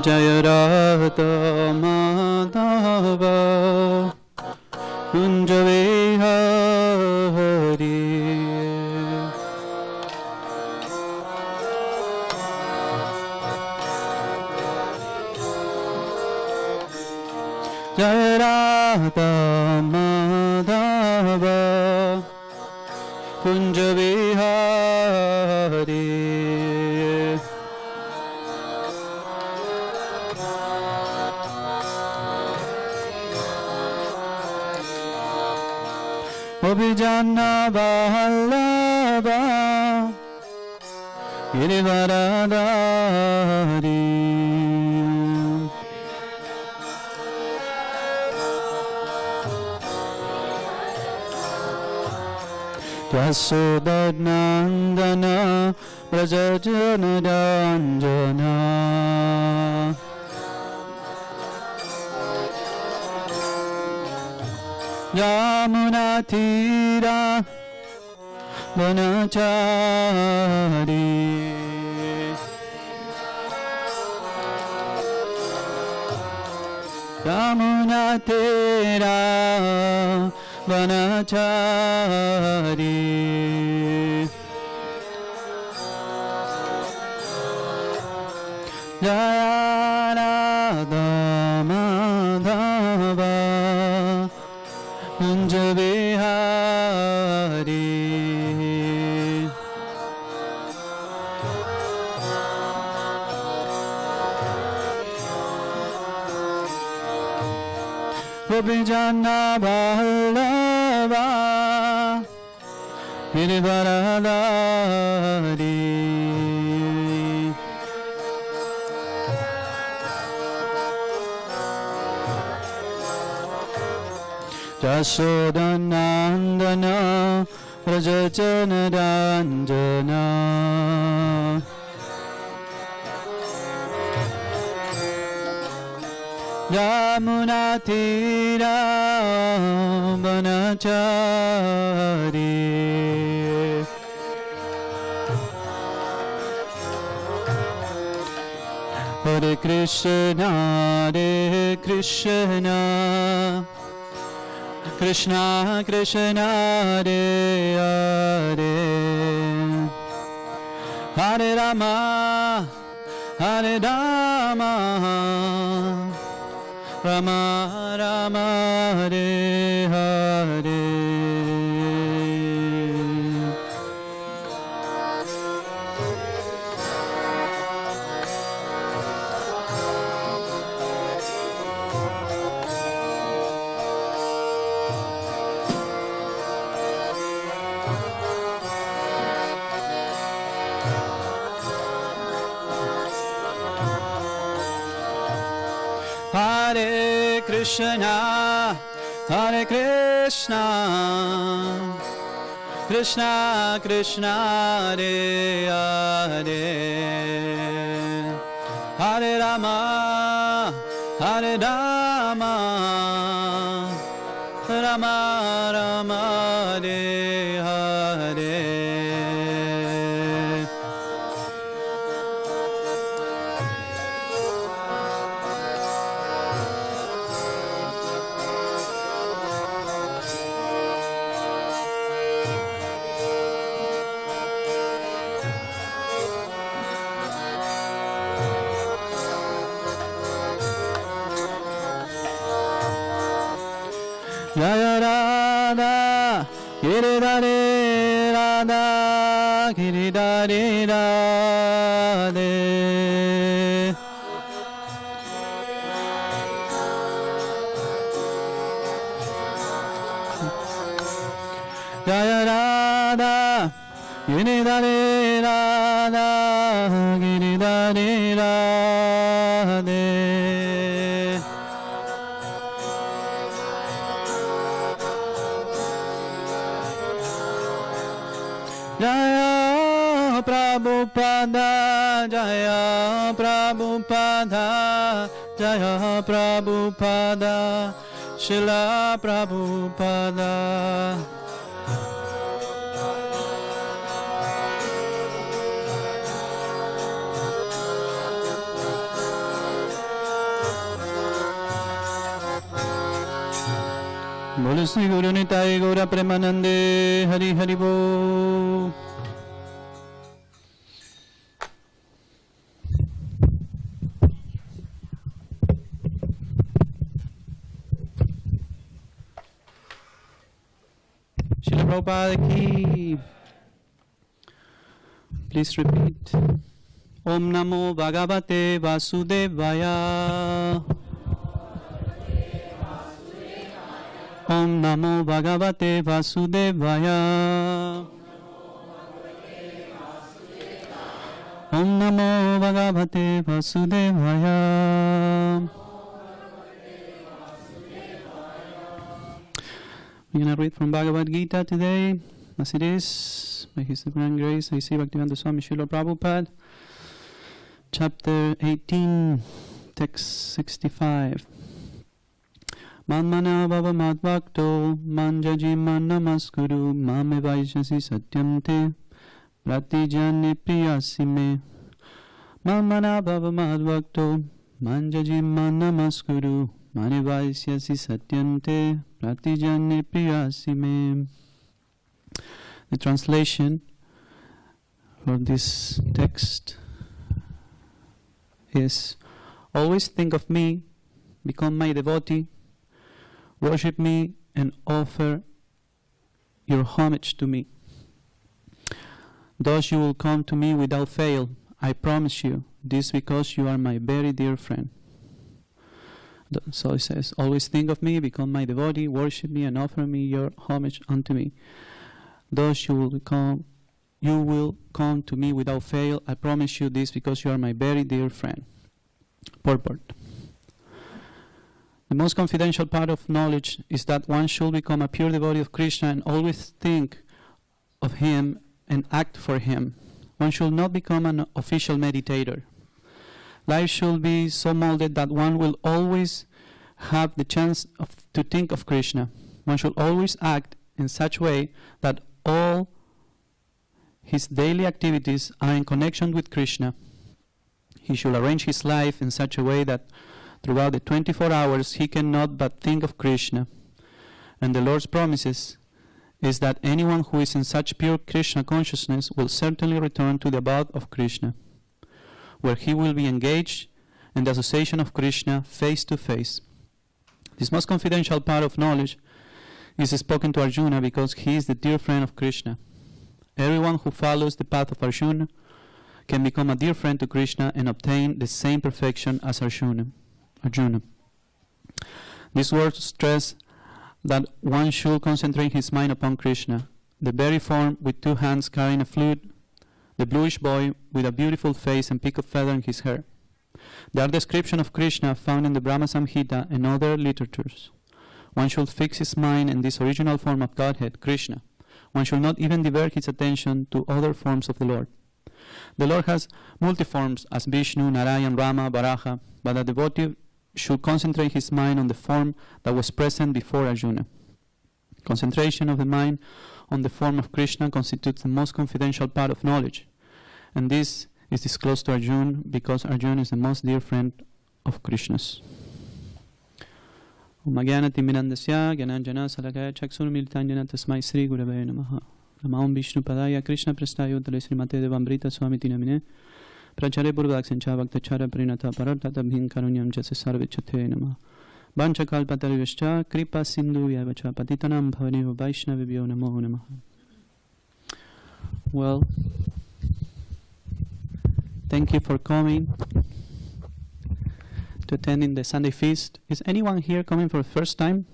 Jaya Radha Madhava Kunja Vihari. Jaya Radha Madhava Kunja Vihari. Abhijana Vallabha Girivaradari. Yasodhanandana Vrajajana Ranjana. Yamuna Tira Vanachari. Yamuna Tira Vanachari. Jaya Radha Madhava Kunja Vihari. Abhijana Vallabha Girivaradari. Yasodhanandana Vrajajana Ranjana. Yamuna Tira Vanachari. Hare Krishna Hare Krishna Krishna Krishna Hare Hare. Hare Rama Hare Rama Rama Rama Hare Hare. Hare Krishna Hare Krishna Krishna Krishna Hare Hare. Hare Rama Hare Rama Rama Rama Hare Hare. Jaya Radha Giridhare Radha Giridhare Radhe. Jaya Radha Giridhare Radha Giridhare Radhe. Jaya Prabhupada Jaya Prabhupada Jaya Prabhupada Srila Prabhupada. Bolo Sri Guru Nitai Gaura Premanande Hari Hari Bo. Srila Prabhupada ki. Please repeat. Om Namo Bhagavate Vasudevaya. Om Namo Bhagavate Vasudevaya. Om Namo Bhagavate Vasudevaya. We're going to read from Bhagavad Gita today, as it is, by His Divine Grace, I see Bhaktivedanta Swami Srila Prabhupada, chapter 18, text 65. Manmana bhava madvakto manjaji manamaskuru mame vaishasi satyam te pratijane priyasime. Manmana bhava madvakto manjaji manamaskuru mane vaishasi satyam te pratijane priyasime. The translation for this text is: always think of me, become my devotee, worship me and offer your homage to me. Thus you will come to me without fail, I promise you, this because you are my very dear friend. So it says, always think of me, become my devotee, worship me and offer me your homage unto me. Thus you will come to me without fail, I promise you this because you are my very dear friend. Purport. The most confidential part of knowledge is that one should become a pure devotee of Krishna and always think of him and act for him. One should not become an official meditator. Life should be so molded that one will always have the chance to think of Krishna. One should always act in such a way that all his daily activities are in connection with Krishna. He should arrange his life in such a way that throughout the 24 hours he cannot but think of Krishna. And the Lord's promises is that anyone who is in such pure Krishna consciousness will certainly return to the abode of Krishna, where he will be engaged in the association of Krishna face to face. This most confidential part of knowledge is spoken to Arjuna because he is the dear friend of Krishna. Everyone who follows the path of Arjuna can become a dear friend to Krishna and obtain the same perfection as Arjuna. These words stress that one should concentrate his mind upon Krishna, the very form with two hands carrying a flute, the bluish boy with a beautiful face and peak of feather in his hair. They are description of Krishna found in the Brahma Samhita and other literatures. One should fix his mind in this original form of Godhead, Krishna. One should not even divert his attention to other forms of the Lord. The Lord has multi-forms as Vishnu, Narayan, Rama, Varaha, but a devotee should concentrate his mind on the form that was present before Arjuna. Concentration of the mind on the form of Krishna constitutes the most confidential part of knowledge, and this is disclosed to Arjuna because Arjuna is the most dear friend of Krishna's. Om Agyanati Mirandasya Gyananjana Salakaya Chaksurmilitanjana Tasmai Sri Gurave Namaha. Namam Vishnu Padaya Krishna Prestayo Dale Srimate Devambrita Swami Tinamine Prachare Purvaksancha Bhaktachara Prinata Paratata Bhin Karunyam Jase Sarvechate Namaha. Bancha Kalpatarivascha Kripa Sindhu Yavacha Patitanam Bhavaniva Vaishnavibhyo Namo Namaha. Well, thank you for coming to attending the Sunday feast. Is anyone here coming for the first time?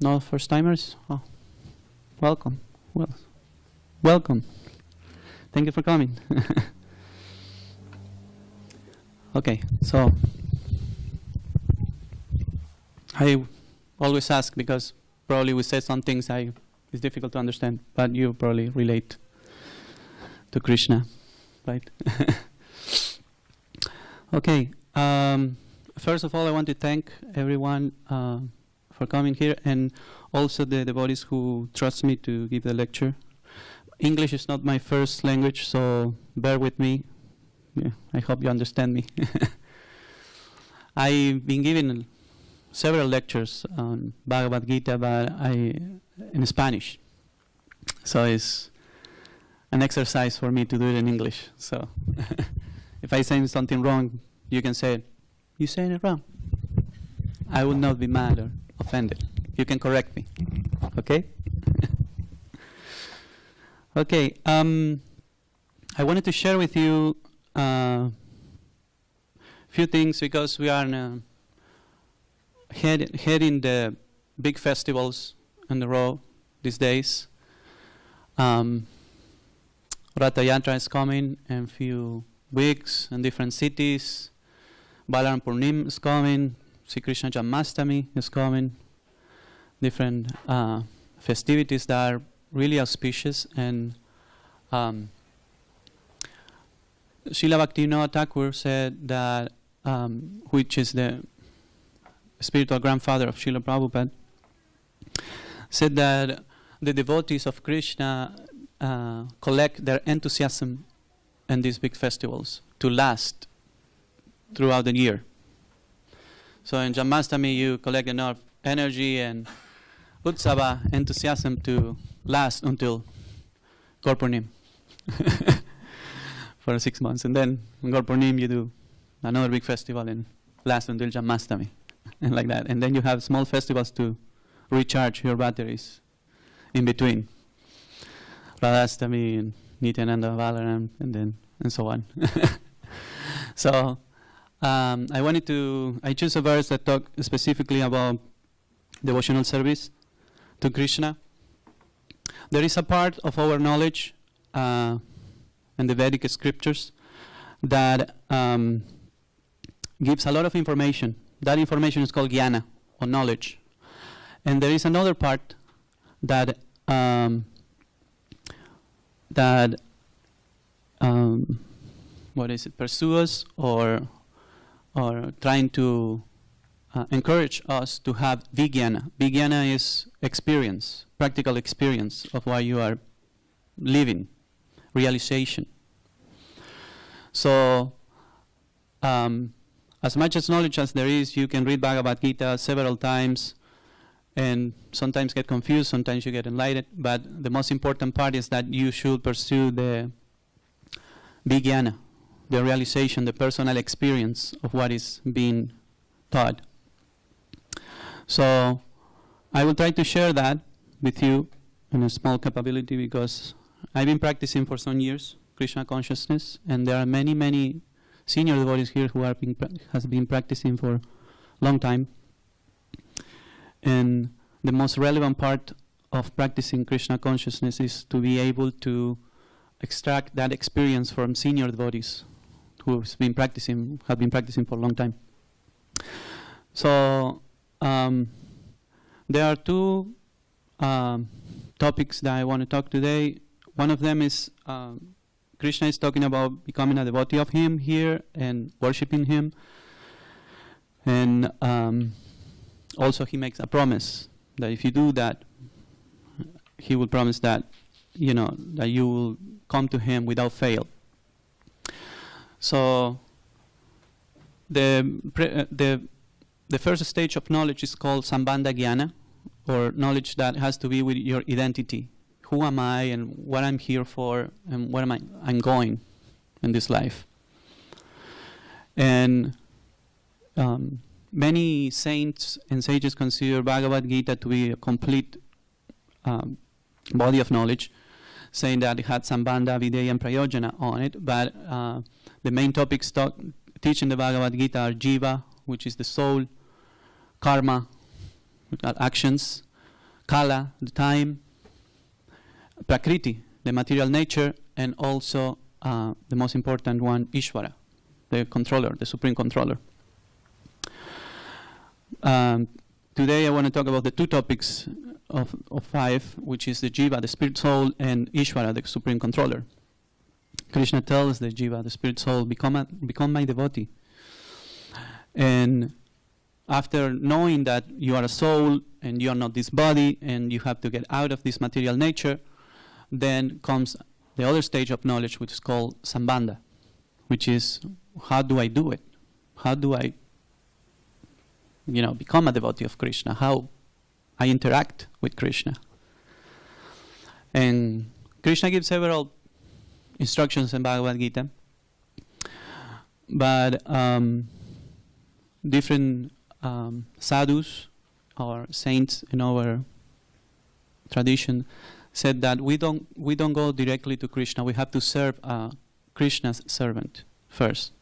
No first timers? Oh, welcome. Well, welcome. Thank you for coming. Okay, so I always ask because probably we say some things it's difficult to understand, but you probably relate to Krishna, right? Okay, first of all, I want to thank everyone for coming here, and also the devotees who trust me to give the lecture. English is not my first language, so bear with me. Yeah, I hope you understand me. I've been giving several lectures on Bhagavad Gita, but in Spanish. So it's an exercise for me to do it in English. So if I say something wrong, you can say, "You saying it wrong." I will not be mad or offended. You can correct me. Okay? Okay. I wanted to share with you a few things because we are heading the big festivals on the road these days. Ratha Yatra is coming in a few weeks in different cities. Balaram Purnim is coming. Sri Krishna Janmashtami is coming. Different festivities that are really auspicious. And Srila Bhaktivinoda Thakur said that, which is the spiritual grandfather of Srila Prabhupada, said that the devotees of Krishna collect their enthusiasm in these big festivals to last throughout the year. So in Janmashtami you collect enough energy and utsava, enthusiasm to last until Gaur Purnim for 6 months. And then on Gaur Purnim you do another big festival and last until Janmashtami and like that. And then you have small festivals to recharge your batteries in between. Radhastami and Nityananda Balaram and so on. So I choose a verse that talks specifically about devotional service to Krishna. There is a part of our knowledge in the Vedic scriptures that gives a lot of information. That information is called jnana, or knowledge. And there is another part that pursues or trying to encourage us to have vijnana. Vijnana is experience, practical experience of what you are living, realization. So, as much as knowledge as there is, you can read Bhagavad Gita several times and sometimes get confused, sometimes you get enlightened, but the most important part is that you should pursue the vijnana, the realization, the personal experience of what is being taught. So I will try to share that with you in a small capability because I've been practicing for some years Krishna consciousness, and there are many senior devotees here who has been practicing for a long time. And the most relevant part of practicing Krishna consciousness is to be able to extract that experience from senior devotees who have been practicing for a long time. So there are two topics that I want to talk today. One of them is Krishna is talking about becoming a devotee of him here and worshipping him. And also he makes a promise that if you do that, he will promise that, that you will come to him without fail. So the first stage of knowledge is called Sambandha Jnana, or knowledge that has to be with your identity. Who am I and what I'm here for and where I'm going in this life. And many saints and sages consider Bhagavad Gita to be a complete body of knowledge, saying that it had Sambandha, Videya, and Prayojana on it, but the main topics teach in the Bhagavad Gita are Jiva, which is the soul, Karma, actions, Kala, the time, Prakriti, the material nature, and also the most important one, Ishvara, the controller, the supreme controller. Today I want to talk about the two topics of 5, which is the Jiva, the spirit soul, and Ishvara, the supreme controller. Krishna tells the Jiva, the spirit soul, become my devotee. And after knowing that you are a soul and you are not this body and you have to get out of this material nature, then comes the other stage of knowledge, which is called Sambandha, which is how do I do it? How do I become a devotee of Krishna, how I interact with Krishna. And Krishna gives several instructions in Bhagavad Gita, but different sadhus or saints in our tradition said that we don't go directly to Krishna. We have to serve Krishna's servant first.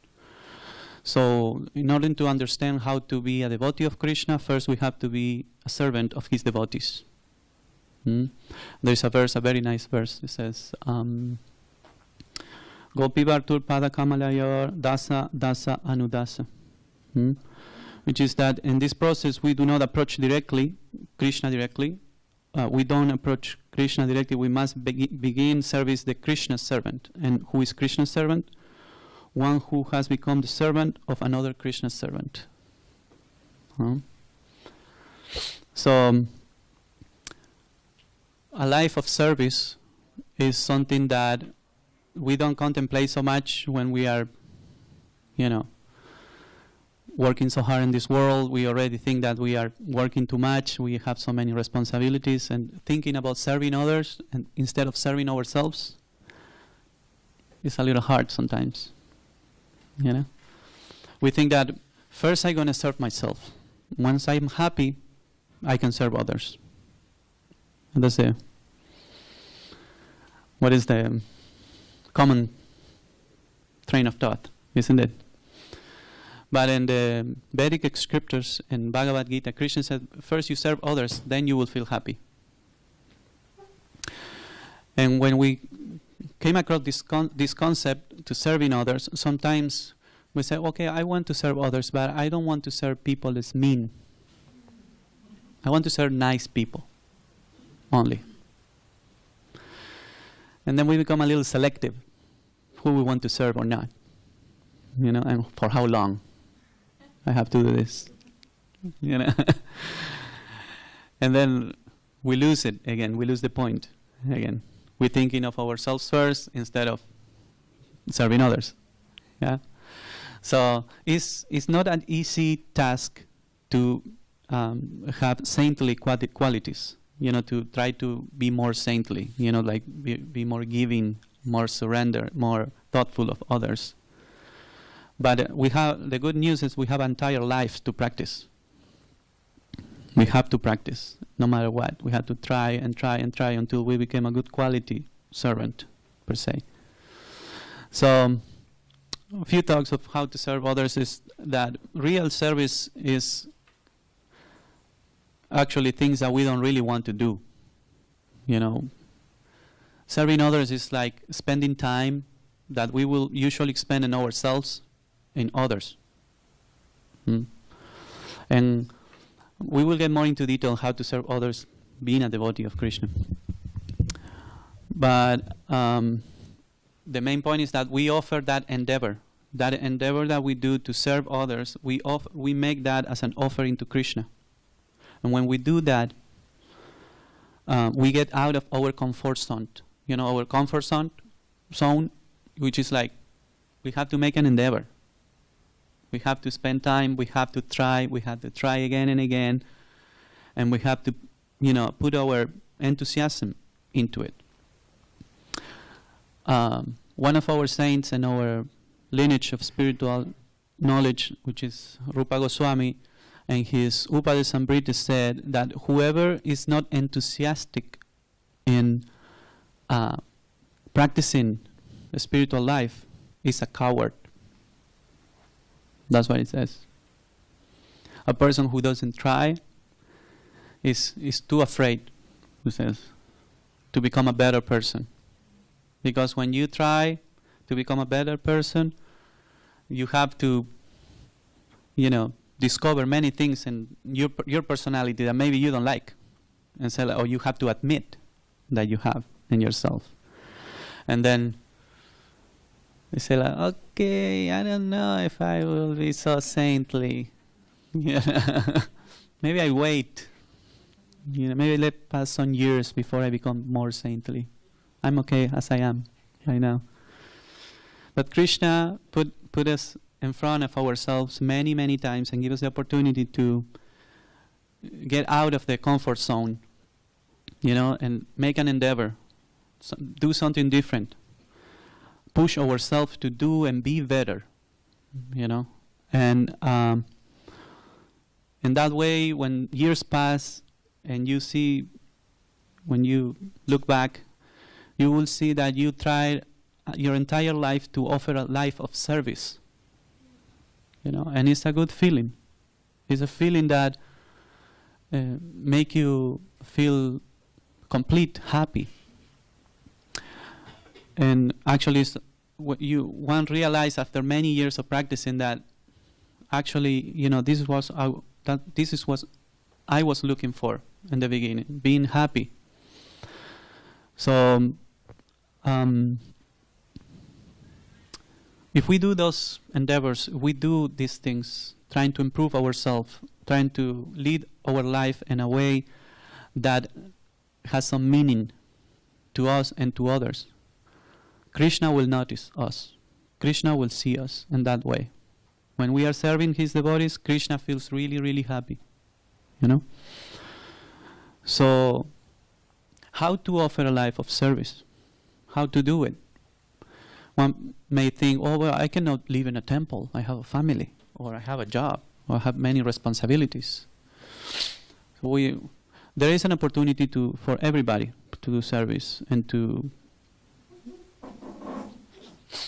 So in order to understand how to be a devotee of Krishna, first we have to be a servant of his devotees. There's a verse, a very nice verse. It says, Gopi Vartur Pada Kamalayor Dasa Dasa Anudasa. Which is that in this process we do not approach Krishna directly. We don't approach Krishna directly. We must begin service the Krishna's servant. And who is Krishna's servant? One who has become the servant of another Krishna's servant. So a life of service is something that we don't contemplate so much when we are, working so hard in this world. We already think that we are working too much. We have so many responsibilities, and thinking about serving others and instead of serving ourselves is a little hard sometimes. We think that first I'm going to serve myself. Once I'm happy, I can serve others. And that's what is the common train of thought, isn't it? But in the Vedic scriptures in Bhagavad Gita, Krishna said, first you serve others, then you will feel happy. And when we came across this concept to serving others, sometimes we say, okay, I want to serve others, but I don't want to serve people as mean. I want to serve nice people only. And then we become a little selective who we want to serve or not. And for how long I have to do this. And then we lose it again. We lose the point again. We're thinking of ourselves first instead of serving others. Yeah. So it's not an easy task to have saintly qualities. To try to be more saintly. Like be more giving, more surrender, more thoughtful of others. But the good news is we have entire lives to practice. We have to practice, no matter what. We have to try and try and try until we become a good quality servant, per se. So, a few talks of how to serve others is that real service is actually things that we don't really want to do. Serving others is like spending time that we will usually spend in ourselves in others. And we will get more into detail how to serve others being a devotee of Krishna. But the main point is that we offer that endeavor that we do to serve others, we make that as an offering to Krishna. And when we do that, we get out of our comfort zone. Our comfort zone, which is like we have to make an endeavor. We have to spend time, we have to try again and again, and we have to, put our enthusiasm into it. One of our saints in our lineage of spiritual knowledge, which is Rupa Goswami, and his Upadesamrita said that whoever is not enthusiastic in practicing a spiritual life is a coward. That's what it says. A person who doesn't try is too afraid, he says, to become a better person. Because when you try to become a better person, you have to, discover many things in your personality that maybe you don't like. And say, or you have to admit that you have in yourself. And then they say, okay, I don't know if I will be so saintly. Maybe I wait. Maybe let pass some years before I become more saintly. I'm okay as I am right now. But Krishna put us in front of ourselves many, many times and give us the opportunity to get out of the comfort zone, and make an endeavor, do something different, push ourselves to do and be better, and in that way, when years pass and when you look back, you will see that you tried your entire life to offer a life of service, and it's a good feeling. It's a feeling that make you feel complete, happy. And actually, one realize after many years of practicing that actually, this is what I was looking for in the beginning, being happy. So, if we do those endeavors, we do these things, trying to improve ourselves, trying to lead our life in a way that has some meaning to us and to others, Krishna will notice us. Krishna will see us in that way. When we are serving his devotees, Krishna feels really, really happy. So, how to offer a life of service? How to do it? One may think, oh, well, I cannot live in a temple. I have a family, or I have a job, or I have many responsibilities. So there is an opportunity for everybody to do service and to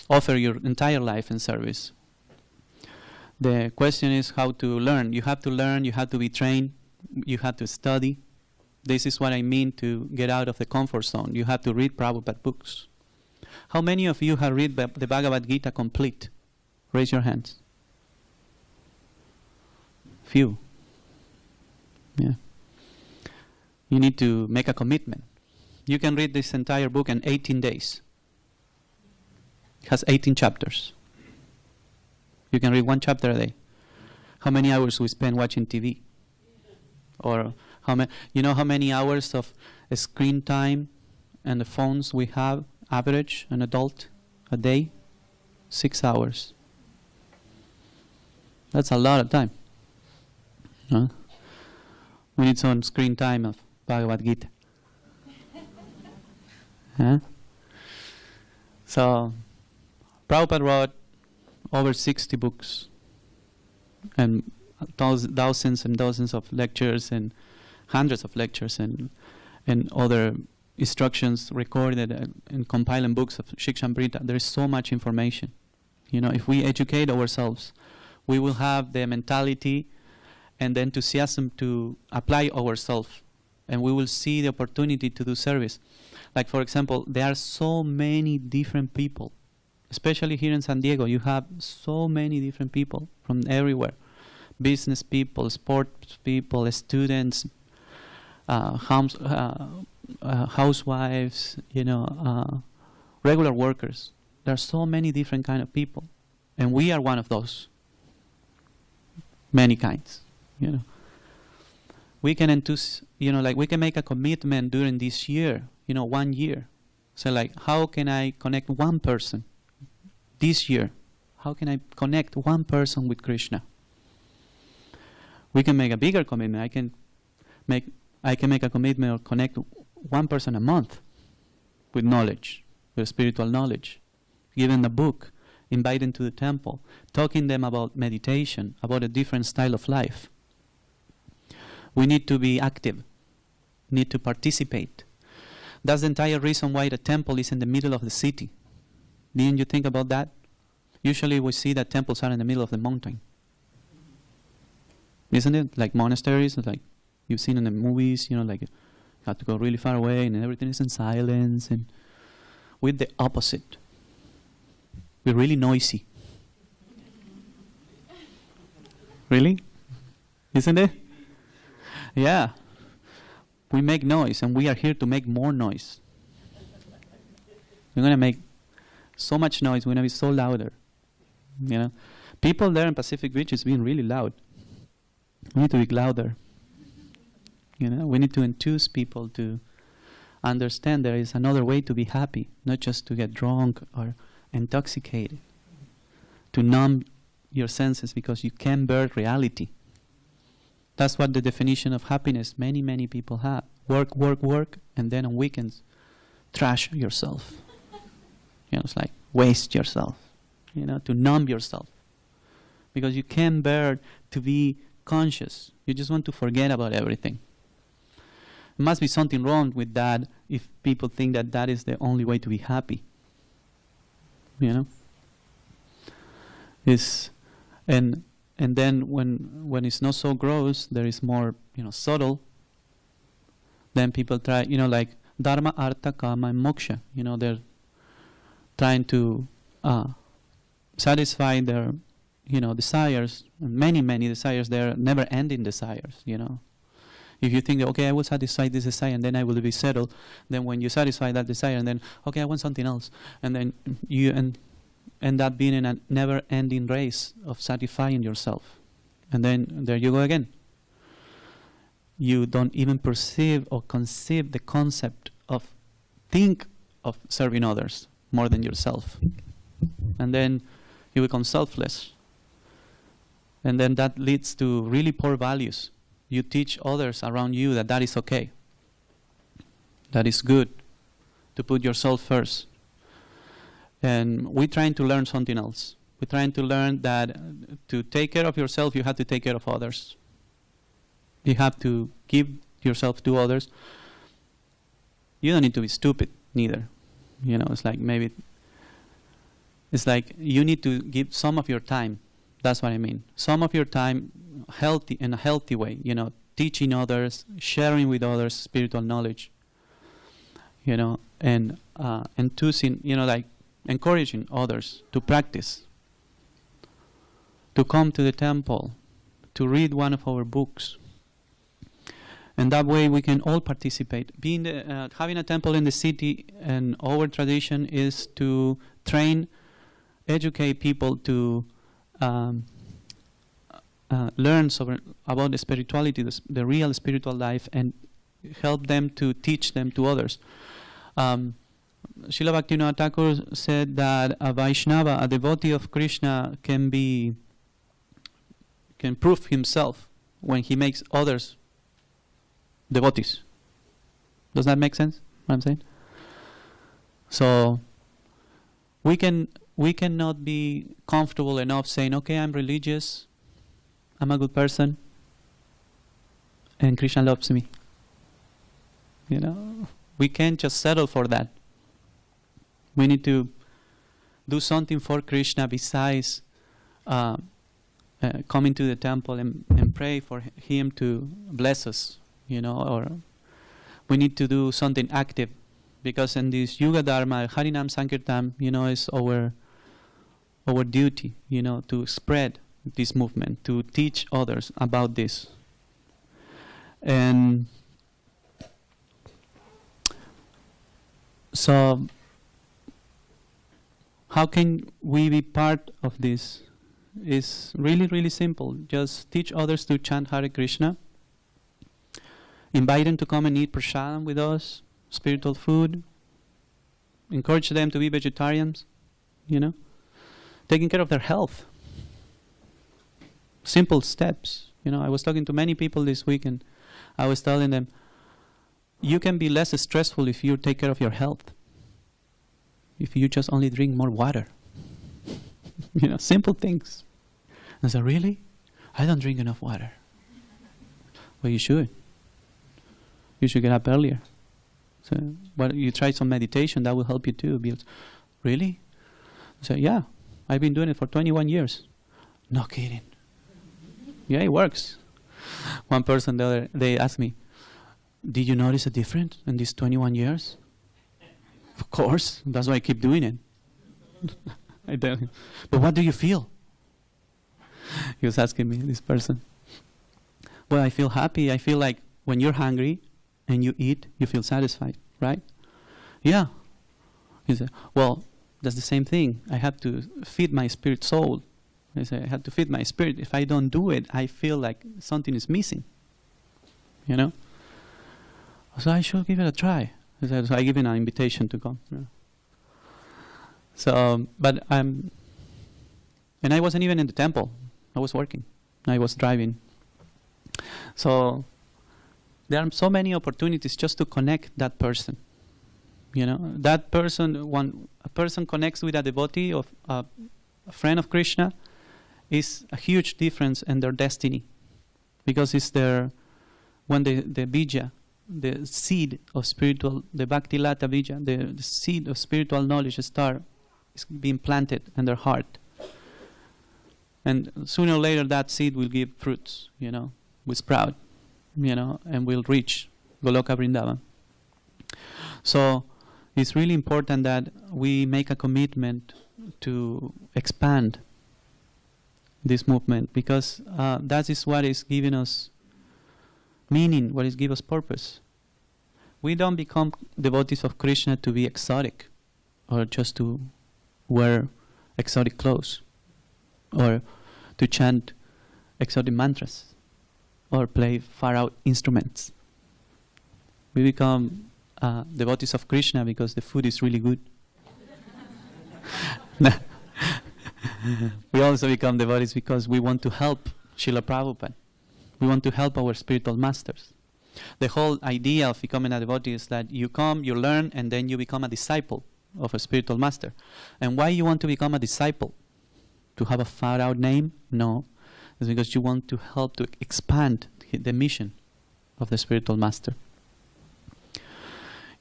offer your entire life in service. The question is how to learn. You have to learn, you have to be trained, you have to study. This is what I mean to get out of the comfort zone. You have to read Prabhupada books. How many of you have read the Bhagavad Gita complete? Raise your hands. Few. Yeah. You need to make a commitment. You can read this entire book in 18 days. It has 18 chapters. You can read one chapter a day. How many hours we spend watching TV? Or how many hours of screen time and the phones we have, average, an adult, a day? 6 hours. That's a lot of time. Huh? We need some screen time of Bhagavad Gita. Huh? So, Prabhupada wrote over 60 books and thousands and dozens of lectures and hundreds of lectures and other instructions recorded and compiled in books of Shikshamrita. There is so much information. If we educate ourselves, we will have the mentality and the enthusiasm to apply ourselves, and we will see the opportunity to do service. Like, for example, there are so many different people, especially here in SanDiego. You have so many different people from everywhere. Business people, sports people, students, housewives, regular workers. There are so many different kind of people, and we are one of those. Many kinds, We can we can make a commitment during this year, 1 year. So how can I connect one person this year? How can I connect one person with Krishna? We can make a bigger commitment. I can make a commitment or connect one person a month with knowledge, with spiritual knowledge. Give them a book, invite them to the temple, talking them about meditation, about a different style of life. We need to be active, need to participate. That's the entire reason why the temple is in the middle of the city. Didn't you think about that? Usually we see that temples are in the middle of the mountain. Isn't it? Like monasteries, like you've seen in the movies, you have to go really far away and everything is in silence. And with the opposite. We're really noisy. Really? Isn't it? Yeah. We make noise, and we are here to make more noise. We're going to make so much noise. We're going to be so louder. People there in Pacific Beach is being really loud. We need to be louder. We need to enthuse people to understand there is another way to be happy, not just to get drunk or intoxicated, to numb your senses because you can't bear reality. That's what the definition of happiness many, many people have. Work, work, work, and then on weekends, trash yourself. It's like waste yourself, to numb yourself. Because you can't bear to be conscious. You just want to forget about everything. There must be something wrong with that if people think that that is the only way to be happy. And then when it's not so gross, there is more, subtle. Then people try, like dharma, artha, kama, and moksha. They're trying to satisfy their, desires. And many, many desires. They're never-ending desires. If you think, okay, I will satisfy this desire and then I will be settled. Then when you satisfy that desire and then, okay, I want something else, and then you end up being in a never-ending race of satisfying yourself. And then there you go again. You don't even perceive or conceive the concept of think of serving others more than yourself. And then you become selfless. And then that leads to really poor values. You teach others around you that that is okay. That is good to put yourself first. And we're trying to learn something else. We're trying to learn that to take care of yourself, you have to take care of others. You have to give yourself to others. You don't need to be stupid, neither. It's like you need to give some of your time. That's what I mean. Some of your time healthy in a healthy way, teaching others, sharing with others spiritual knowledge, and choosing, like encouraging others to practice, to come to the temple, to read one of our books. And that way we can all participate. Having a temple in the city, and our tradition is to train, educate people to learn about the spirituality, the real spiritual life, and help them to teach them to others. Srila Bhaktivinoda Thakur said that a Vaishnava, a devotee of Krishna, can prove himself when he makes others devotees. Does that make sense, what I'm saying? So we cannot be comfortable enough saying, okay, I'm religious, I'm a good person, and Krishna loves me. We can't just settle for that. We need to do something for Krishna besides coming to the temple and pray for him to bless us, or we need to do something active, because in this Yuga Dharma, Harinam Sankirtan, is our duty, to spread this movement, to teach others about this. And so, how can we be part of this? It's really, really simple. Just teach others to chant Hare Krishna. Invite them to come and eat prasadam with us, spiritual food. Encourage them to be vegetarians, taking care of their health. Simple steps. I was talking to many people this week, and I was telling them, you can be less stressful if you take care of your health. If you just only drink more water. Simple things. I said, really? I don't drink enough water. Well, you should. You should get up earlier. So, you try some meditation, that will help you too. Really? I said, yeah, I've been doing it for 21 years. No kidding. Yeah, it works. One person the other day asked me, did you notice a difference in these 21 years? Of course, that's why I keep doing it. I tell him, but what do you feel? He was asking me, this person. Well, I feel happy. I feel like when you're hungry and you eat, you feel satisfied, right? Yeah. He said, well, that's the same thing. I have to feed my spirit soul. I say, I have to feed my spirit. If I don't do it, I feel like something is missing. So I should give it a try. So I give him an invitation to come. So, and I wasn't even in the temple. I was working. I was driving. So there are so many opportunities just to connect that person. You know, that person, when a person connects with a devotee of a friend of Krishna, is a huge difference in their destiny, because it's their, when the bija, the seed of spiritual, the bhakti lata bija, the seed of spiritual knowledge star is being planted in their heart. And sooner or later that seed will give fruits, you know, will sprout, you know, and will reach Goloka Vrindavan. So it's really important that we make a commitment to expand this movement, because that is what is giving us meaning, what is giving us purpose. We don't become devotees of Krishna to be exotic, or just to wear exotic clothes, or to chant exotic mantras, or play far-out instruments. We become devotees of Krishna because the food is really good. We also become devotees because we want to help Srila Prabhupada. We want to help our spiritual masters. The whole idea of becoming a devotee is that you come, you learn, and then you become a disciple of a spiritual master. And why you want to become a disciple? To have a far-out name? No. It's because you want to help to expand the mission of the spiritual master.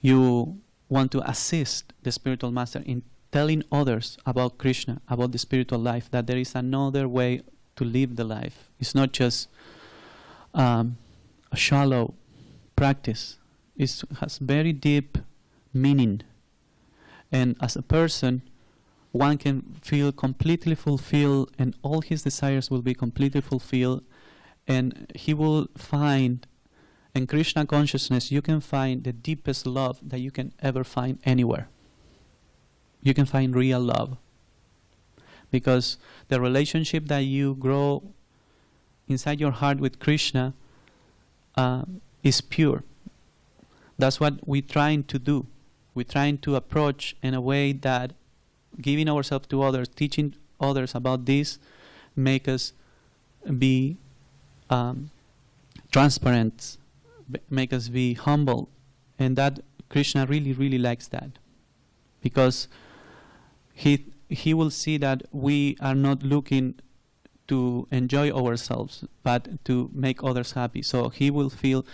You want to assist the spiritual master in telling others about Krishna, about the spiritual life, that there is another way to live the life. It's not just a shallow practice. It has very deep meaning. And as a person, one can feel completely fulfilled, and all his desires will be completely fulfilled, and he will find, in Krishna consciousness, you can find the deepest love that you can ever find anywhere. You can find real love, because the relationship that you grow inside your heart with Krishna is pure. That's what we're trying to do. We're trying to approach in a way that giving ourselves to others, teaching others about this, make us be transparent, make us be humble, and that Krishna really, really likes that, because he will see that we are not looking to enjoy ourselves, but to make others happy. So he will feel,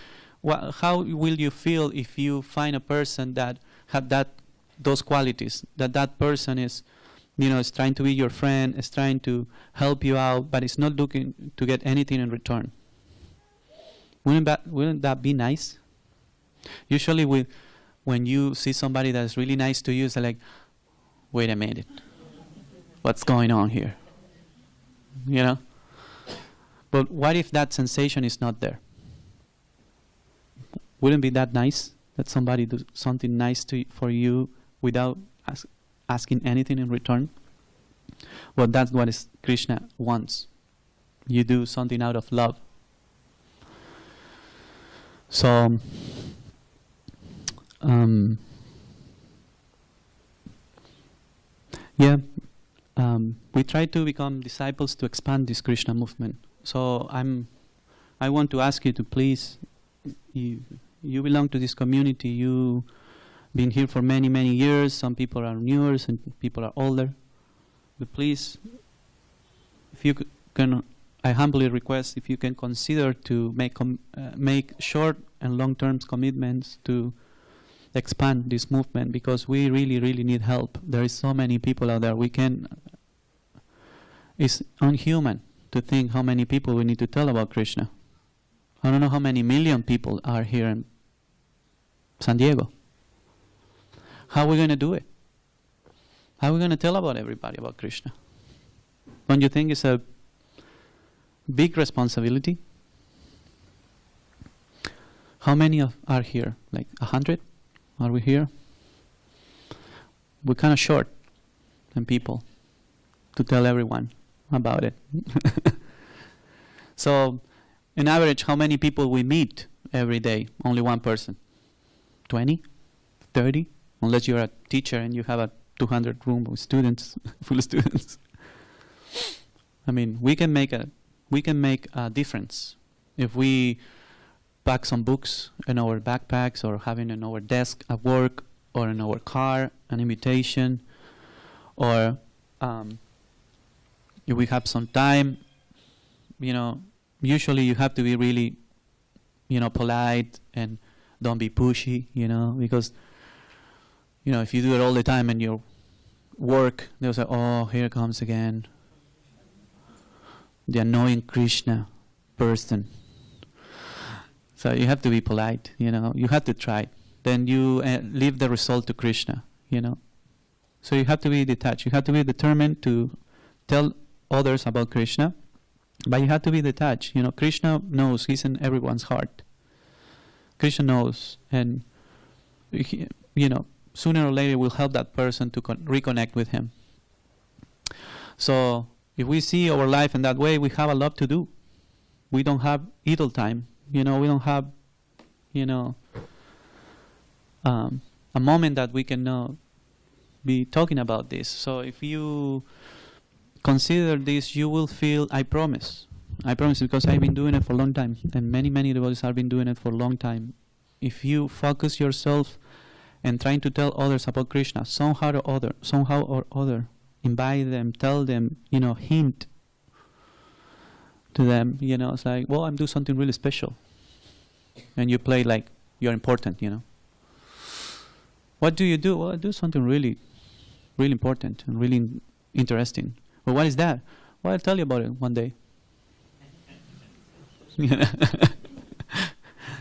how will you feel if you find a person that had those qualities, that person is, is trying to be your friend, is trying to help you out, but is not looking to get anything in return? Wouldn't that be nice? Usually when you see somebody that's really nice to you, it's like, wait a minute, what's going on here? But what if that sensation is not there? Wouldn't it be that nice that somebody does something nice for you without asking anything in return? Well, that's what Krishna wants. You do something out of love. So, we try to become disciples to expand this Krishna movement. So I want to ask you to please, you belong to this community, you've been here for many, many years. Some people are newer, some people are older. But please, if you can, I humbly request if you can consider to make short and long-term commitments to expand this movement, because we really, really need help. There is so many people out there. It's unhuman to think how many people we need to tell about Krishna. I don't know how many million people are here in SanDiego. How are we going to do it? How are we going to tell everybody about Krishna? Don't you think it's a big responsibility? How many are here? Like 100? Are we here? We're kind of short on people to tell everyone about it. So, on average, how many people we meet every day? Only one person. 20? 30? Unless you're a teacher and you have a 200 room with students, full of students. I mean, we can make a difference if we pack some books in our backpacks or having in our desk at work or in our car, an invitation, or if we have some time, usually you have to be really, polite and don't be pushy, because, if you do it all the time in your work, they'll say, oh, here comes again the annoying Krishna person. So you have to be polite, you have to try. Then you leave the result to Krishna, So you have to be detached. You have to be determined to tell others about Krishna, but you have to be detached. Krishna knows, he's in everyone's heart. Krishna knows, and sooner or later we'll help that person to reconnect with him. So if we see our life in that way, we have a lot to do. We don't have idle time. We don't have, a moment that we can be talking about this. So if you consider this, you will feel, I promise, because I've been doing it for a long time, and many devotees have been doing it for a long time. If you focus yourself and trying to tell others about Krishna, somehow or other, invite them, tell them, hint to them, it's like, well, I'm doing something really special. And you play like you're important, What do you do? Well, I do something really, really important and really interesting. Well, what is that? Well, I'll tell you about it one day.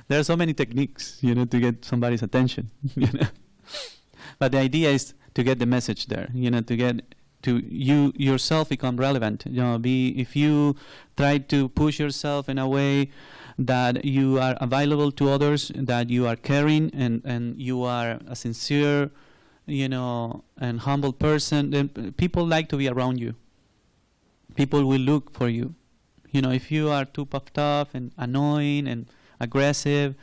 There are so many techniques, to get somebody's attention. But the idea is to get the message there, to you yourself become relevant. If you try to push yourself in a way that you are available to others, that you are caring and you are a sincere, and humble person, then people like to be around you. People will look for you. If you are too puffed up and annoying and aggressive,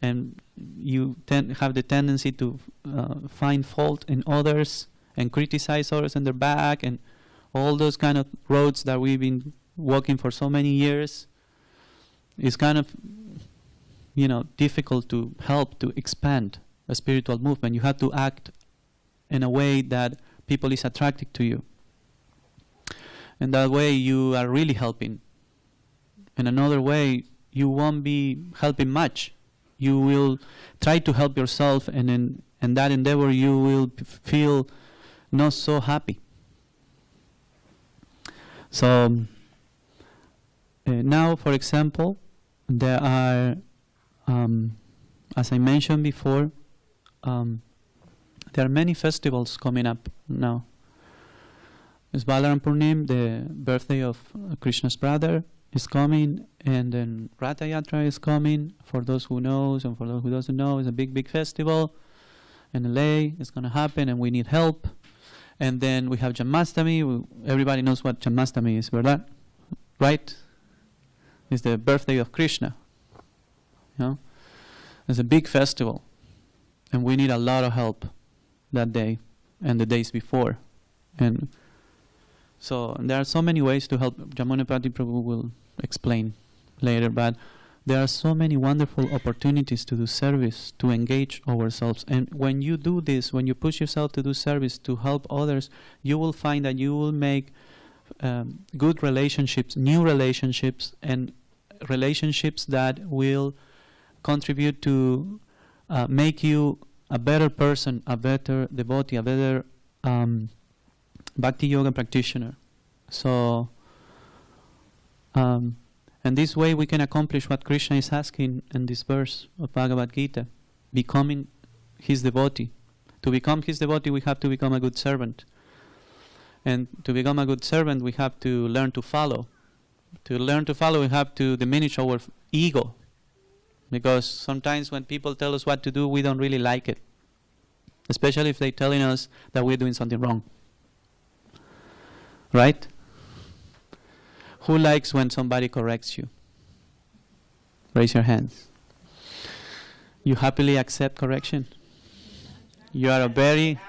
and you have the tendency to find fault in others and criticize others in their back, and all those kind of roads that we've been walking for so many years, it's kind of difficult to help to expand a spiritual movement. You have to act in a way that people is attracted to you, and that way you are really helping. In another way, you won't be helping much. You will try to help yourself, and in that endeavor you will feel not so happy. So now, for example, there are, as I mentioned before, there are many festivals coming up now. It's Balaram Purnim, the birthday of Krishna's brother, is coming, and then Ratha Yatra is coming. For those who knows and for those who doesn't know, it's a big festival in LA. It's going to happen, and we need help. And then we have Janmashtami. Everybody knows what Janmashtami is, ¿verdad? Right? It's the birthday of Krishna. It's a big festival, and we need a lot of help that day and the days before. And so there are so many ways to help. Jamunapati Prabhu will explain later, but there are so many wonderful opportunities to do service, to engage ourselves. And when you do this, when you push yourself to do service, to help others, you will find that you will make good relationships, new relationships, and relationships that will contribute to make you a better person, a better devotee, a better Bhakti Yoga practitioner. So, and this way we can accomplish what Krishna is asking in this verse of Bhagavad Gita, becoming his devotee. To become his devotee, we have to become a good servant. And to become a good servant, we have to learn to follow. To learn to follow, we have to diminish our ego. Because sometimes when people tell us what to do, we don't really like it. Especially if they're telling us that we're doing something wrong. Right? Who likes when somebody corrects you? Raise your hands. You happily accept correction? You are a very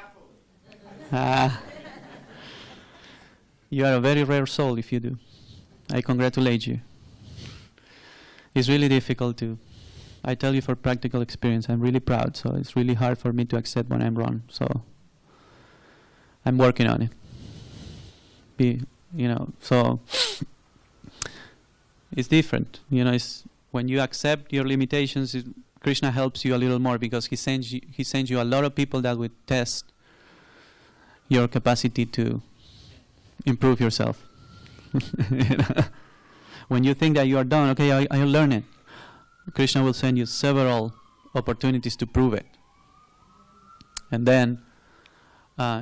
you are a very rare soul if you do. I congratulate you. It's really difficult to. I tell you for practical experience, I'm really proud, so it's really hard for me to accept when I'm wrong. So I'm working on it. So it's different. It's when you accept your limitations, Krishna helps you a little more because he sends you a lot of people that will test your capacity to improve yourself. When you think that you are done, okay, I'll learn it. Krishna will send you several opportunities to prove it. And then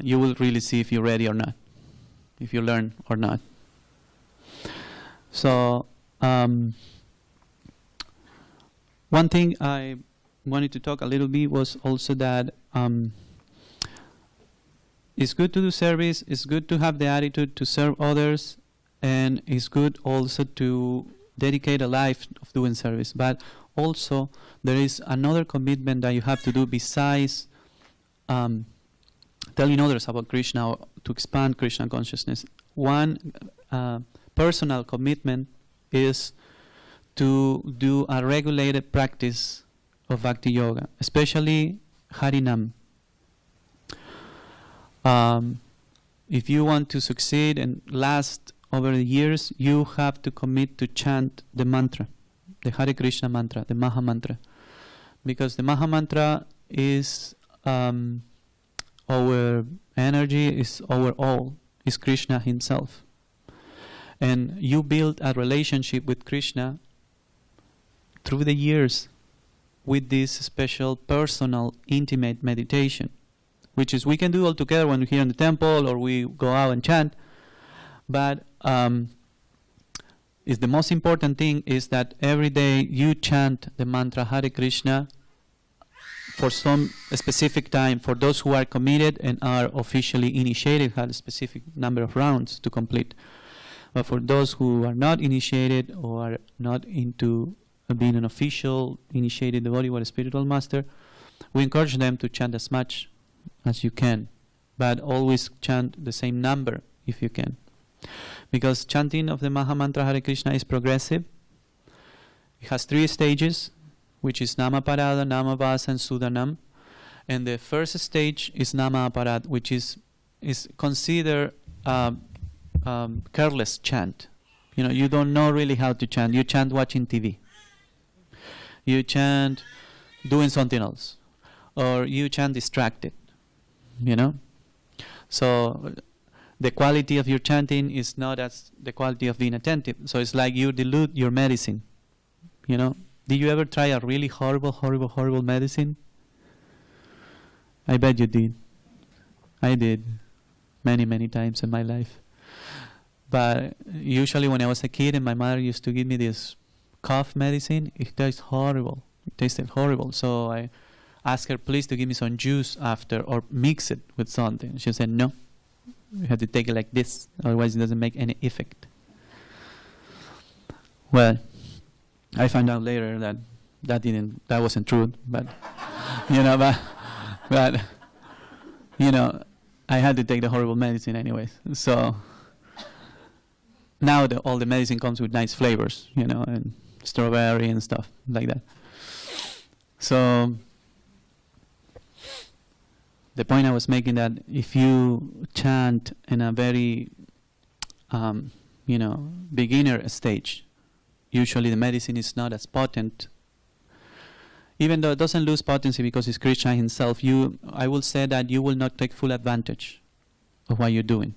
you will really see if you're ready or not, if you learn or not. So, one thing I wanted to talk a little bit was also that it's good to do service, it's good to have the attitude to serve others, and it's good also to dedicate a life of doing service. But also there is another commitment that you have to do besides telling others about Krishna or to expand Krishna consciousness. One personal commitment is to do a regulated practice of Bhakti Yoga, especially Harinam. If you want to succeed and last over the years, you have to commit to chant the mantra, the harekrishna mantra, the Maha mantra. Because the Maha mantra is our energy, is our all, is Krishna himself. And you build a relationship with Krishna through the years with this special personal intimate meditation, which is we can do all together when we're here in the temple or we go out and chant, but is the most important thing is that every day you chant the mantra Hare Krishna for some specific time. For those who are committed and are officially initiated, have a specific number of rounds to complete. But for those who are not initiated or are not into being an official initiated devotee or a spiritual master, we encourage them to chant as much as you can, but always chant the same number if you can. Because chanting of the Maha Mantra Hare Krishna is progressive. It has 3 stages, which is Namaparada, Namabhasa, and Sudanam. And the first stage is Nama-aparad, which is considered careless chant. You don't know really how to chant. You chant watching TV. You chant doing something else. Or you chant distracted. So the quality of your chanting is not as the quality of being attentive. So it's like you dilute your medicine. Did you ever try a really horrible medicine? I bet you did. I did. Many times in my life. But usually when I was a kid and my mother used to give me this cough medicine, it tastes horrible. It tasted horrible. So I asked her, please, to give me some juice after or mix it with something. She said, no. You have to take it like this, otherwise it doesn't make any effect. Well, I found out later that wasn't true, but I had to take the horrible medicine anyways. So now all the medicine comes with nice flavors, and strawberry and stuff like that. So the point I was making, that if you chant in a very, beginner stage, usually the medicine is not as potent. Even though it doesn't lose potency because it's Krishna himself, I will say that you will not take full advantage of what you're doing.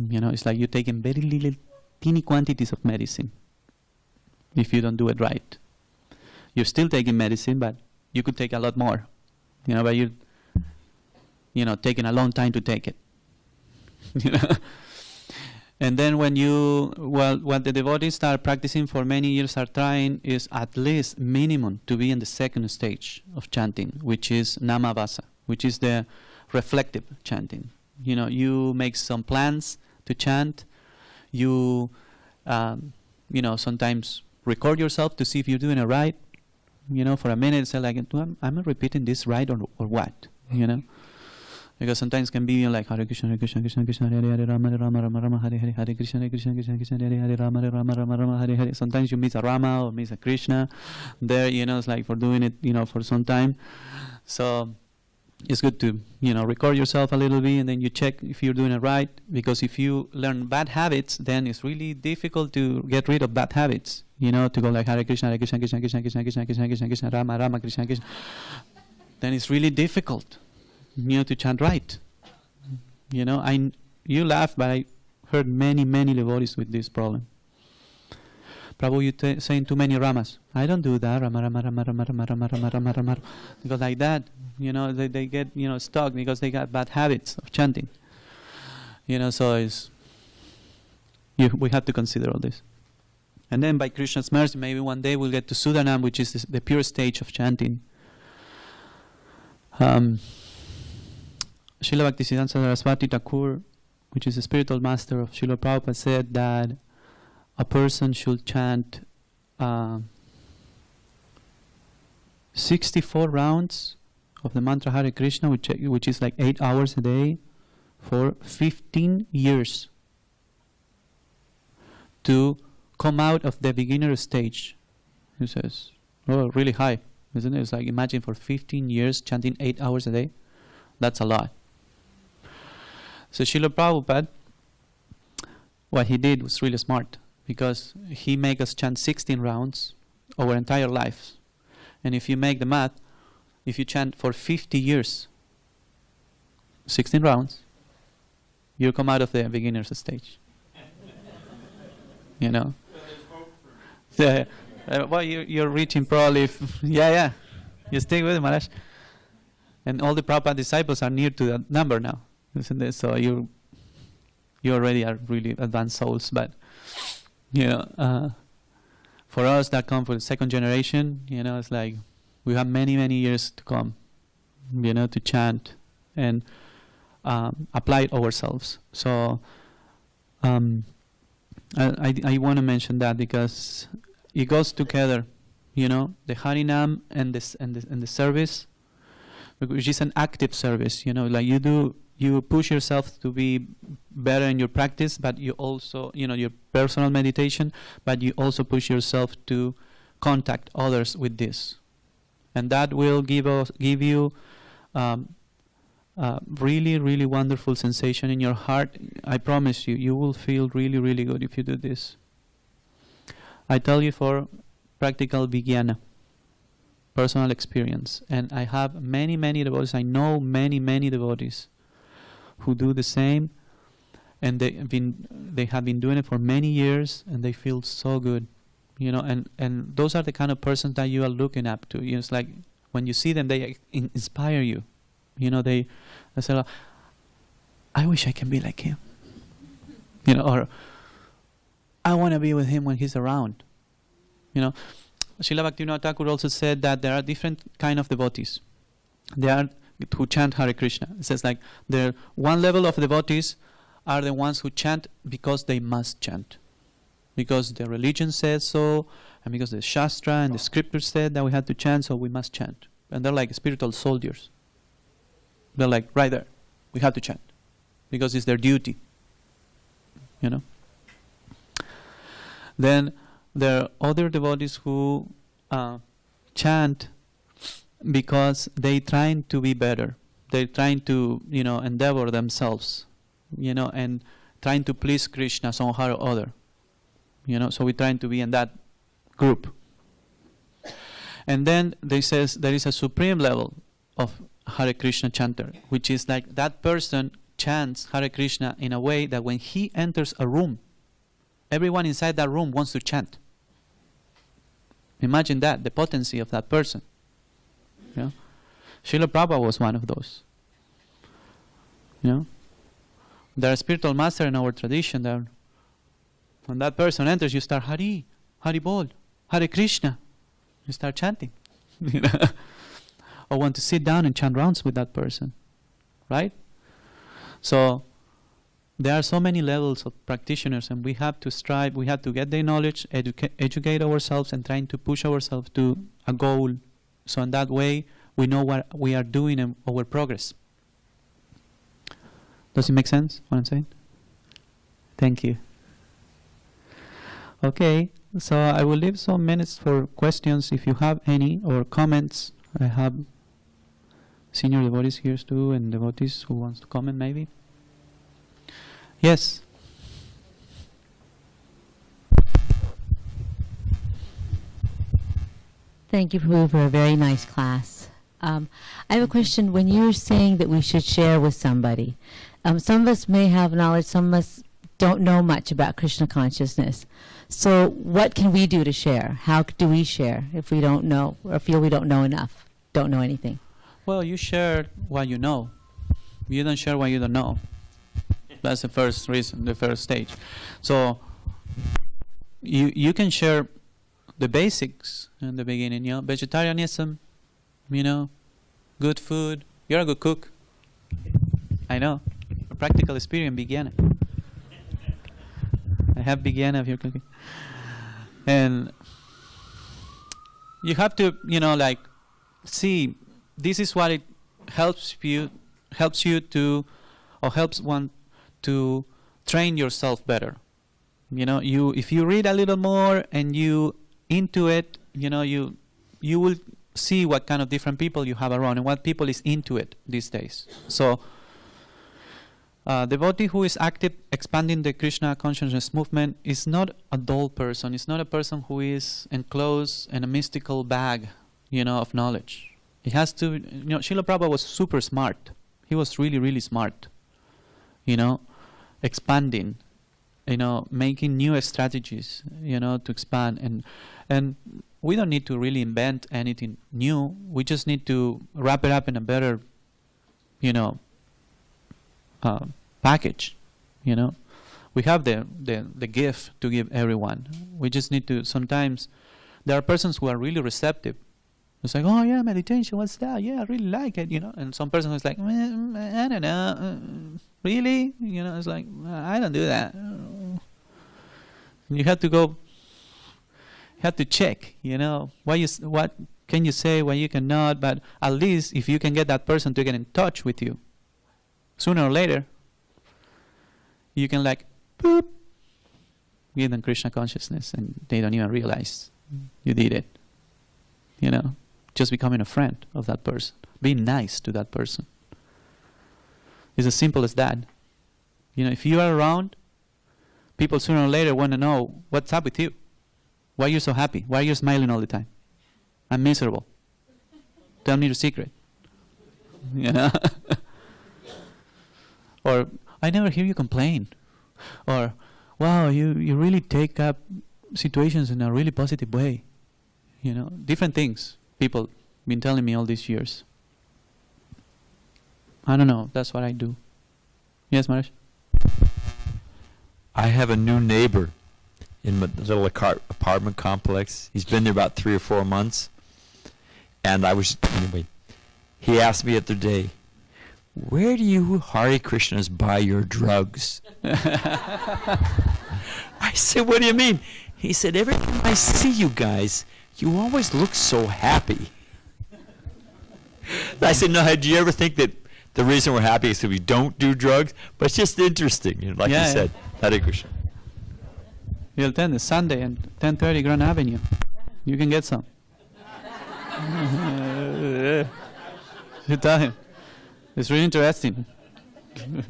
It's like you're taking very little, teeny quantities of medicine if you don't do it right. You're still taking medicine, but you could take a lot more. But you're taking a long time to take it. And then what the devotees start practicing for many years are trying is at least minimum to be in the second stage of chanting, which is Namabhasa, which is the reflective chanting. You make some plans to chant. You, sometimes record yourself to see if you're doing it right. For a minute, say like, am I repeating this right or what? Because sometimes it can be like Hare Krishna, Hare Krishna, Krishna Krishna, Hare Hare, Rama Rama, Rama Rama, Hare Hare, Hare Krishna, Hare Krishna, Krishna Krishna, Hare Hare, Rama Rama, Rama Rama, Hare Hare. Sometimes you miss a Rama or miss a Krishna. There, it's like for doing it, for some time. So it's good to, record yourself a little bit and then you check if you're doing it right. Because if you learn bad habits, then it's really difficult to get rid of bad habits. To go like Hare Krishna, Hare Krishna, Krishna Krishna, Krishna Krishna, Krishna Krishna, Krishna Rama, Rama, Krishna Krishna. Then it's really difficult, to chant right. You laugh, but I heard many, many devotees with this problem. Prabhu, you saying too many Ramas. I don't do that. Rama, Rama, Rama, Rama, Rama, Rama, Rama, Rama, Rama. Because like that, they get, stuck because they got bad habits of chanting. So we have to consider all this. And then by Krishna's mercy, maybe one day we'll get to Sudanam, which is the pure stage of chanting. Srila Bhaktisiddhanta Saraswati Thakur, which is the spiritual master of Srila Prabhupada, said that a person should chant 64 rounds of the mantra Hare Krishna, which is like 8 hours a day, for 15 years to come out of the beginner stage. He says, really high, isn't it? It's like, imagine for 15 years chanting 8 hours a day. That's a lot. So Srila Prabhupada, what he did was really smart, because he made us chant 16 rounds our entire lives. And if you make the math, if you chant for 50 years, 16 rounds, you come out of the beginner's stage. Yeah. Well, you're reaching probably, yeah. You stay with it, Maharaj. And all the Prabhupada disciples are near to that number now. Isn't it? So you already are really advanced souls, but for us that come for the second generation, it's like we have many, many years to come, to chant and apply it ourselves. So I want to mention that because it goes together, the Harinam and the service, which is an active service. Like you push yourself to be better in your practice, but you also, your personal meditation, but you also push yourself to contact others with this. And that will give you really, really wonderful sensation in your heart. I promise you, you will feel really, really good if you do this. I tell you for practical vijnana, personal experience. And I have many, many devotees. I know many, many devotees who do the same, and they have been doing it for many years, and they feel so good, and those are the kind of persons that you are looking up to. It's like when you see them, they inspire you. They say, I wish I can be like him, or I want to be with him when he's around. Srila Bhaktivinoda Thakur also said that there are different kind of devotees. There are who chant Hare Krishna. It says like one level of devotees are the ones who chant because they must chant, because the religion says so, and because the Shastra and the scriptures said that we had to chant, so we must chant. And they're like spiritual soldiers. They're like, right there, we have to chant because it's their duty. Then there are other devotees who chant because they're trying to be better. They're trying to, endeavor themselves, and trying to please Krishna somehow or other. So we're trying to be in that group. And then they says there is a supreme level of Hare Krishna chanter, which is like that person chants Hare Krishna in a way that when he enters a room, everyone inside that room wants to chant. Imagine that, the potency of that person. Srila Prabhupada was one of those. There are spiritual master in our tradition that when that person enters, you start Hari, Hari Bol, Hare Krishna. You start chanting. Or want to sit down and chant rounds with that person. Right? So there are so many levels of practitioners, and we have to strive, we have to get the knowledge, educate ourselves, and trying to push ourselves to a goal. So in that way, we know what we are doing and our progress. Does it make sense what I'm saying? Thank you. Okay, so I will leave some minutes for questions if you have any, or comments. I have senior devotees here too, and devotees who wants to comment maybe. Yes. Thank you, Prabhu, for a very nice class. I have a question. When you're saying that we should share with somebody, some of us may have knowledge, some of us don't know much about Krishna consciousness. So what can we do to share? How do we share if we don't know or feel we don't know enough, don't know anything? Well, you share what you know. You don't share what you don't know. That's the first reason, the first stage. So you can share the basics in the beginning, vegetarianism, good food. You're a good cook. I know. A practical experience beginner. I have begun of your cooking. And you have to, see, this is what it helps you to, or helps one to train yourself better. If you read a little more and you into it, you will see what kind of different people you have around and what people is into it these days. So devotee who is active expanding the Krishna consciousness movement is not a dull person. It's not a person who is enclosed in a mystical bag, of knowledge. It has to, Srila Prabhupada was super smart. He was really, really smart. Expanding, making new strategies, to expand. And we don't need to really invent anything new. We just need to wrap it up in a better, package. We have the gift to give everyone. We just need to, sometimes there are persons who are really receptive. It's like, oh yeah, meditation, what's that? Yeah, I really like it, And some person who's like, I don't know, really? It's like, I don't do that. You have to go, check, what can you say, what you cannot, but at least if you can get that person to get in touch with you, sooner or later, you can boop, give them Krishna consciousness and they don't even realize you did it. Just becoming a friend of that person, being nice to that person. It's as simple as that. If you are around, people sooner or later want to know what's up with you. Why are you so happy? Why are you smiling all the time? I'm miserable. Tell me your secret. Or, I never hear you complain. Or, wow, you really take up situations in a really positive way. Different things people been telling me all these years. I don't know, that's what I do. Yes, Maharaj? I have a new neighbor in my little apartment complex. He's been there about 3 or 4 months. And anyway, he asked me the other day, where do you Hare Krishnas buy your drugs? I said, what do you mean? He said, every time I see you guys, you always look so happy. I said, no, do you ever think that the reason we're happy is because we don't do drugs? But it's just interesting, like you said. Hare Krishna. You'll attend this Sunday at 10:30 Grand Avenue. You can get some. You tell him. It's really interesting.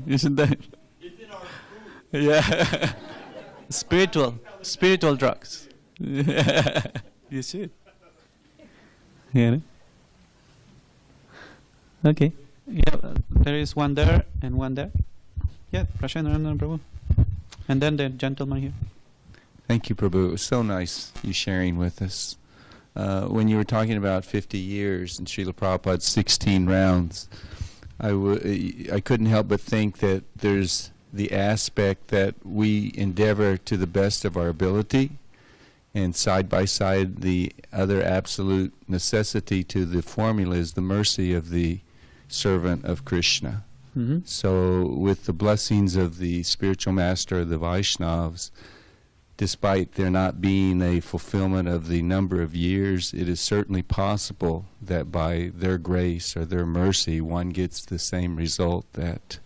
Isn't that? Yeah. Spiritual drugs. You should. Yeah. Okay. Yeah, there is one there and one there. Yeah, Prashanarandana Prabhu. And then the gentleman here. Thank you, Prabhu. It was so nice you sharing with us. When you were talking about 50 years and Srila Prabhupada's 16 rounds, I couldn't help but think that there's the aspect that we endeavor to the best of our ability, and side by side the other absolute necessity to the formula is the mercy of the servant of Krishna. Mm-hmm. So with the blessings of the spiritual master, the Vaishnavas, despite there not being a fulfillment of the number of years, it is certainly possible that by their grace or their mercy one gets the same result that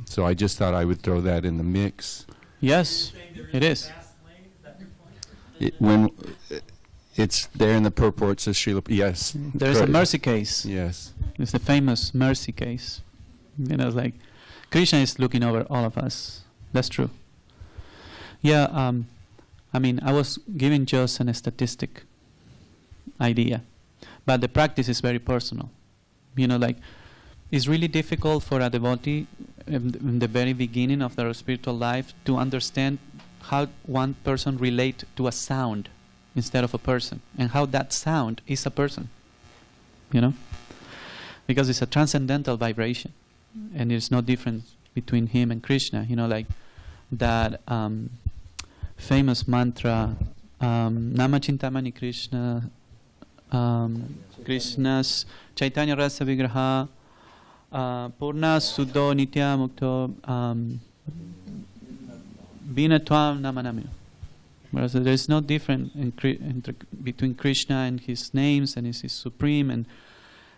So I just thought I would throw that in the mix. Yes, it is. When it's there in the purports of Srila. Yes. There's a correct. mercy case. Yes. It's the famous mercy case. You know, it's like Krishna is looking over all of us. That's true. Yeah, I mean, I was giving just a statistic idea, but the practice is very personal. You know, like, it's really difficult for a devotee in the very beginning of their spiritual life to understand how one person relate to a sound instead of a person, and how that sound is a person, you know? Because it's a transcendental vibration, and there's no difference between him and Krishna. You know, like that famous mantra, Nama Chintamani Krishna, Krishna's Chaitanya Rasa Vigraha, Purna Suddho Nitya Mukto, Bina Tvam Namanami. Whereas there's no difference between Krishna and his names, and his supreme, and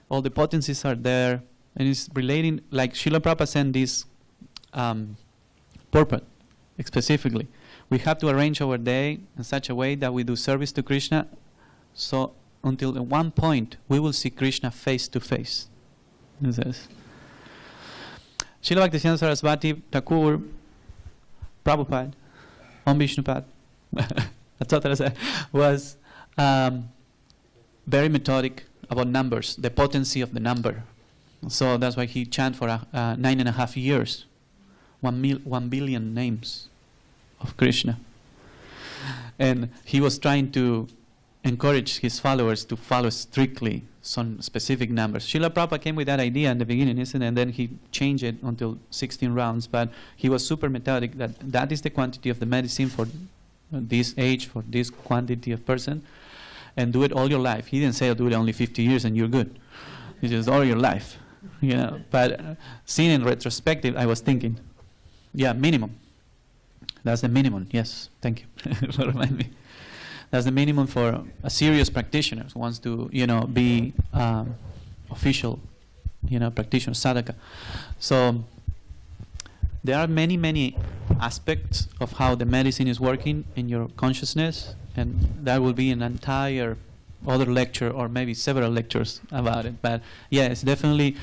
all the potencies are there, and it's relating, like Srila Prabhupada sent this purport specifically. We have to arrange our day in such a way that we do service to Krishna, so until at one point we will see Krishna face to face. It says. Srila Bhaktisiddhanta Sarasvati Thakur, Prabhupada, Om Vishnupad, that's what I said, was very methodic about numbers, the potency of the number. So that's why he chanted for 9.5 years, 1 billion names of Krishna. And he was trying to encourage his followers to follow strictly some specific numbers. Srila Prabhupada came with that idea in the beginning, isn't it? And then he changed it until 16 rounds. But he was super methodic that is the quantity of the medicine for this age, for this quantity of person, and do it all your life. He didn't say, do it only 50 years and you're good. He just all your life, you know. But seeing in retrospective, I was thinking, yeah, minimum. That's the minimum. Yes, thank you for reminding me. That's the minimum for a serious practitioner who wants to, you know, be official, you know, practitioner, sadhaka. So there are many, many aspects of how the medicine is working in your consciousness, and that will be an entire other lecture or maybe several lectures about it. But yeah, it's definitely,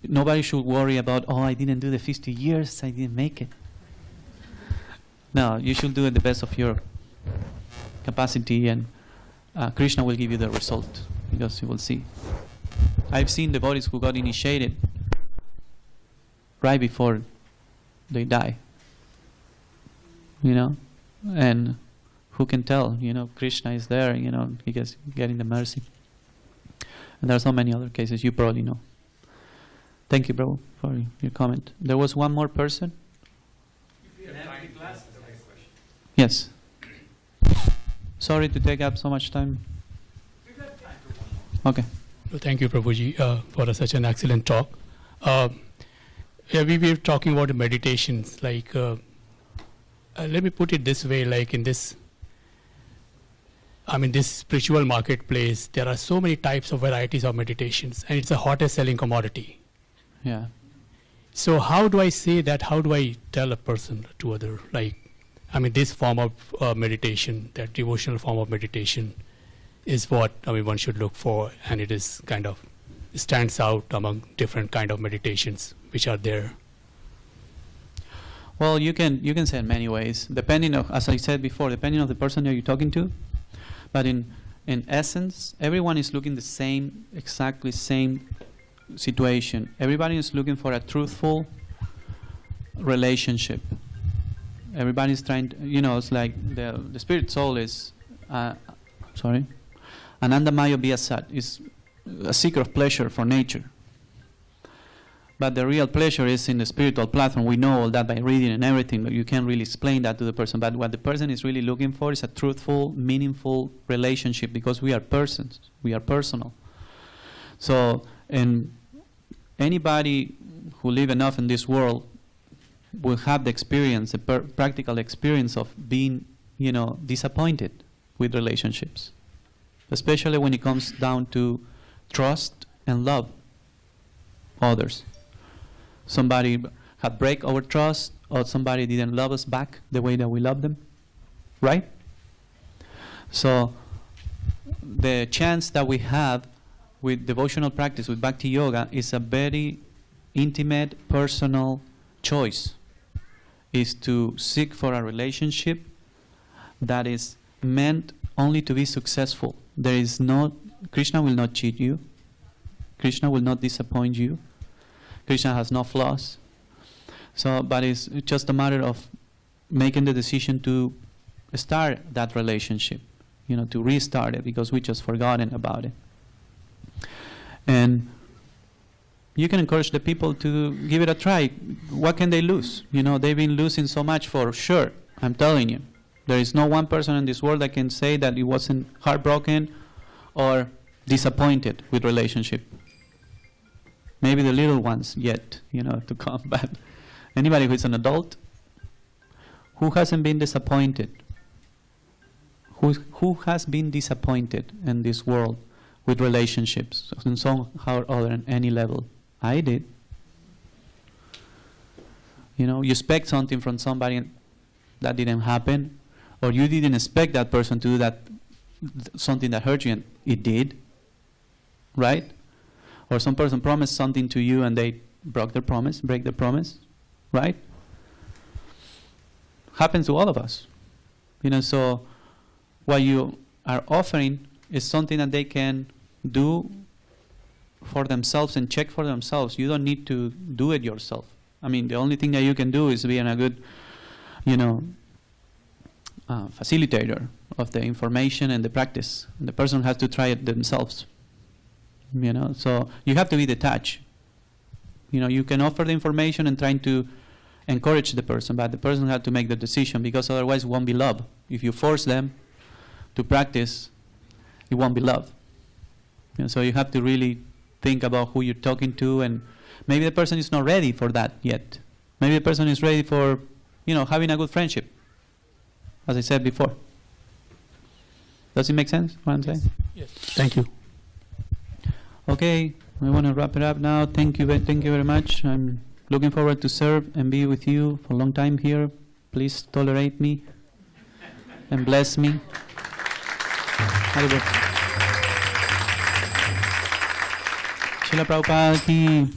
nobody should worry about, oh, I didn't do the 50 years, I didn't make it. No, you should do it the best of your capacity, and Krishna will give you the result, because you will see. I've seen devotees who got initiated right before they die, you know, and who can tell, you know, Krishna is there, you know, he gets getting the mercy. And there are so many other cases you probably know. Thank you, bro, for your comment. There was one more person. Yes. Sorry to take up so much time. Okay. Well, thank you, Prabhuji, for such an excellent talk. Yeah, we were talking about meditations. Like, let me put it this way: like in this, I mean, this spiritual marketplace, there are so many types of varieties of meditations, and it's the hottest selling commodity. Yeah. So how do I say that? How do I tell a person to other, like, I mean, this form of meditation, that devotional form of meditation, is what, I mean, one should look for, and it is kind of stands out among different kind of meditations which are there. Well, you can say in many ways, depending of, as I said before, depending on the person that you're talking to. But in essence, everyone is looking the same, exactly same situation. Everybody is looking for a truthful relationship. Everybody is trying to, you know, it's like the spirit soul is, Anandamaya Vyasat, is a seeker of pleasure for nature. But the real pleasure is in the spiritual platform. We know all that by reading and everything, but you can't really explain that to the person. But what the person is really looking for is a truthful, meaningful relationship, because we are persons. We are personal. So, and anybody who live enough in this world will have the experience, the practical experience of being, you know, disappointed with relationships, especially when it comes down to trust and love others. Somebody have break our trust, or somebody didn't love us back the way that we love them, right? So the chance that we have with devotional practice, with Bhakti Yoga, is a very intimate, personal choice. Is to seek for a relationship that is meant only to be successful. There is no, Krishna will not cheat you. Krishna will not disappoint you. Krishna has no flaws. So, but it's just a matter of making the decision to start that relationship, to restart it, because we just forgotten about it. And you can encourage the people to give it a try. What can they lose? They've been losing so much for sure. I'm telling you. There is no one person in this world that can say that he wasn't heartbroken or disappointed with relationship. Maybe the little ones yet, to come. But anybody who is an adult, who hasn't been disappointed? Who has been disappointed in this world with relationships in somehow or other, at any level? I did. You expect something from somebody and that didn't happen, or you didn't expect that person to do that, something that hurt you and it did, right? Or some person promised something to you and they break their promise, right? Happens to all of us. So what you are offering is something that they can do for themselves and check for themselves. You don't need to do it yourself. The only thing that you can do is be a good, facilitator of the information and the practice. And the person has to try it themselves. So you have to be detached. You can offer the information and trying to encourage the person, but the person has to make the decision, because otherwise it won't be love. If you force them to practice, it won't be love. So you have to really think about who you're talking to, and maybe the person is not ready for that yet. Maybe the person is ready for, having a good friendship, as I said before. Does it make sense what I'm saying? Yes. Thank you. Okay, I want to wrap it up now. Thank you very much. I'm looking forward to serve and be with you for a long time here. Please tolerate me and bless me. Srila Prabhupada ki